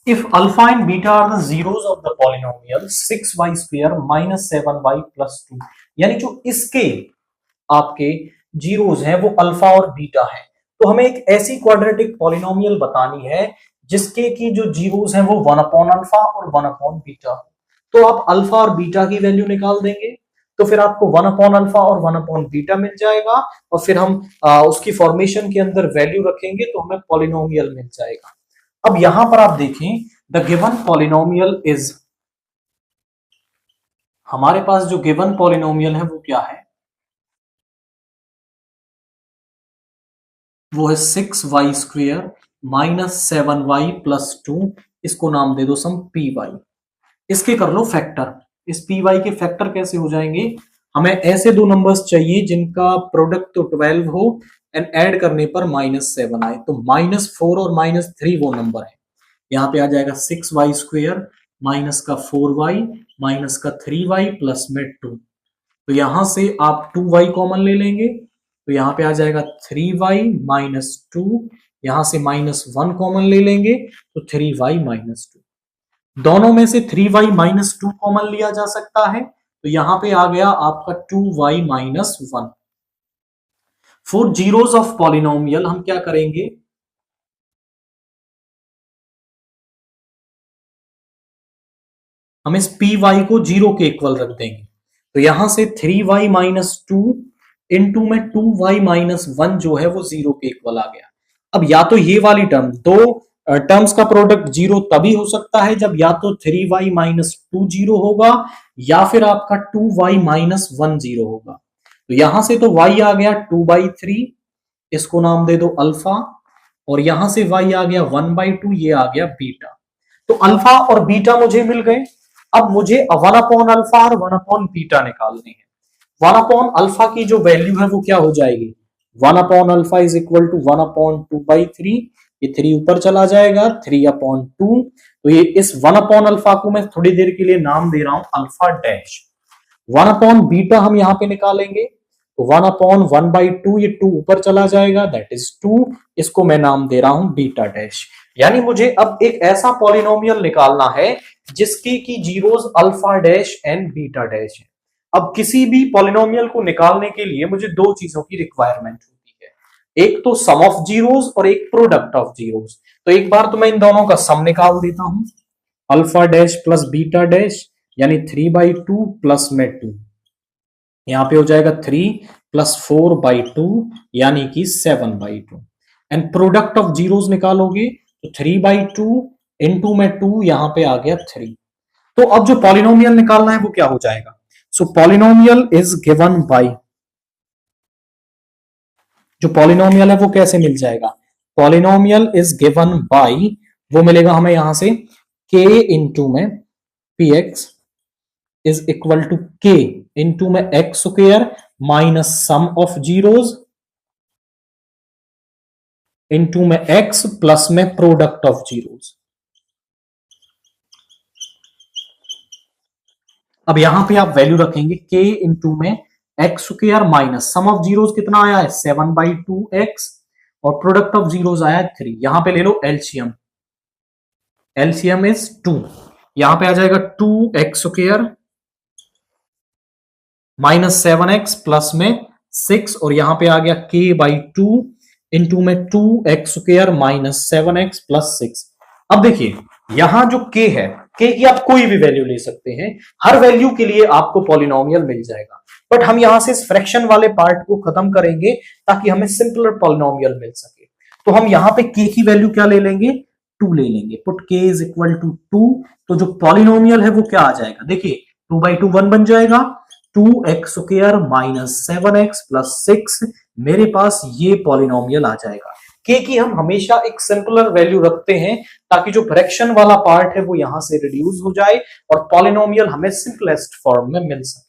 If alpha and beta are the zeros of the polynomial 6y square minus 7y plus 2, यानी जो इसके आपके zeros हैं वो अल्फा और बीटा है, तो हमें एक ऐसी क्वाड्रेटिक पॉलिनोमियल बतानी है जिसके की जो जीरोस हैं वो 1 अपॉन अल्फा और 1 अपॉन बीटा हो। तो आप अल्फा और बीटा की वैल्यू निकाल देंगे तो फिर आपको 1 अपॉन अल्फा और 1 अपॉन बीटा मिल जाएगा, और फिर हम उसकी फॉर्मेशन के अंदर वैल्यू रखेंगे तो हमें पॉलिनोमियल मिल जाएगा। अब यहां पर आप देखें, द गिवन पॉलिनोमियल इज, हमारे पास जो गिवन पॉलिनोमियल है वो क्या है, वो है 6y square minus 7y plus 2, इसको नाम दे दो सम py। इसके कर लो फैक्टर। इस py के फैक्टर कैसे हो जाएंगे, हमें ऐसे दो नंबर्स चाहिए जिनका प्रोडक्ट तो 12 हो एंड ऐड करने पर -7 आए, तो -4 और -3 वो नंबर है। यहाँ पे आ जाएगा 6y स्क्वेयर माइनस का 4y माइनस का 3y प्लस में 2, तो यहां से आप 2y कॉमन ले लेंगे तो यहाँ पे आ जाएगा 3y माइनस 2, यहां से -1 कॉमन ले लेंगे तो 3y माइनस 2, दोनों में से 3y माइनस 2 कॉमन लिया जा सकता है, तो यहां पे आ गया आपका 2y minus 1। For zeros of polynomial हम क्या करेंगे, हम इस py को 0 के इक्वल रख देंगे, तो यहां से 3y माइनस 2 इंटू में 2y माइनस 1 जो है वो 0 के इक्वल आ गया। अब या तो ये वाली टर्म, दो टर्म्स का प्रोडक्ट 0 तभी हो सकता है जब या तो 3y माइनस 2 0 होगा या फिर आपका 2y माइनस 1 0 होगा। तो यहां से तो y आ गया 2/3, इसको नाम दे दो अल्फा, और यहां से y आ गया 1/2, ये आ गया बीटा। तो अल्फा और बीटा मुझे मिल गए। अब मुझे 1 अपॉन अल्फा और 1 अपॉन बीटा निकालने हैं। 1 अपॉन अल्फा की जो वैल्यू है वो क्या हो जाएगी, 1 upon alpha is equal to 1 upon 2/3, ये 3 ऊपर चला जाएगा 3 अपॉन 2, तो ये इस 1 अपॉन अल्फा को मैं थोड़ी देर के लिए नाम दे रहा हूं अल्फा डैश। 1 अपॉन बीटा हम यहां पे निकालेंगे तो 1 अपॉन 1/2, ये 2 ऊपर चला जाएगा दैट इज 2, इसको मैं नाम दे रहा हूं बीटा डैश। यानी मुझे अब एक ऐसा पॉलिनोमियल निकालना है जिसकी की zeros alpha dash and beta dash है। अब किसी भी पॉलिनोमियल को निकालने के लिए मुझे दो चीजों की रिक्वायरमेंट होती है, एक तो सम ऑफ जीरोस और एक प्रोडक्ट ऑफ जीरोस। तो एक बार तो मैं इन दोनों का सम निकाल देता हूं, alpha dash plus beta dash यानी 3/2 प्लस में 2, यहां पे हो जाएगा 3 प्लस 4/2 यानी कि 7/2, एंड प्रोडक्ट ऑफ जीरोस निकालोगे तो 3/2 इंटू में 2, यहां पे आ गया 3। तो अब जो पॉलिनोमियल निकालना है वो क्या हो जाएगा, सो पॉलिनोमियल इज गिवन बाय, जो पॉलिनोमियल है वो कैसे मिल जाएगा, पॉलिनोमियल इज गिवन बाय, वो मिलेगा हमें यहां से k इंटू में px is equal to k into में x square minus sum of zeros into में x प्लस में प्रोडक्ट ऑफ जीरोस। अब यहां पे आप वैल्यू रखेंगे k इंटू में x square minus sum of zeros कितना आया है 7/2x, और प्रोडक्ट ऑफ जीरोस आया है 3। यहां पे ले लो एलसीएम, एलसीएम इज 2, यहां पे आ जाएगा 2x square minus 7x plus में 6, और यहां पे आ गया k/2 इंटू में 2x square minus 7x plus 6। अब देखिए यहां जो k है, k की आप कोई भी वैल्यू ले सकते हैं, हर वैल्यू के लिए आपको पॉलिनोमियल मिल जाएगा, बट हम यहां से इस फ्रैक्शन वाले पार्ट को खत्म करेंगे ताकि हमें सिंपलर पॉलिनोमियल मिल सके। तो हम यहां पे k की वैल्यू क्या ले लेंगे, 2 ले लेंगे, put k is equal to 2, तो जो पॉलिनोमियल है वो क्या आ जाएगा, देखिए 2/2 1 बन जाएगा, 2x square minus 7x plus 6, मेरे पास ये पॉलिनोमियल आ जाएगा। k की हम हमेशा एक सिंपलर वैल्यू रखते हैं ताकि जो फ्रैक्शन वाला पार्ट है वो यहां से रिड्यूस हो जाए और पॉलिनोमियल हमें सिंपलेस्ट फॉर्म में मिल सके।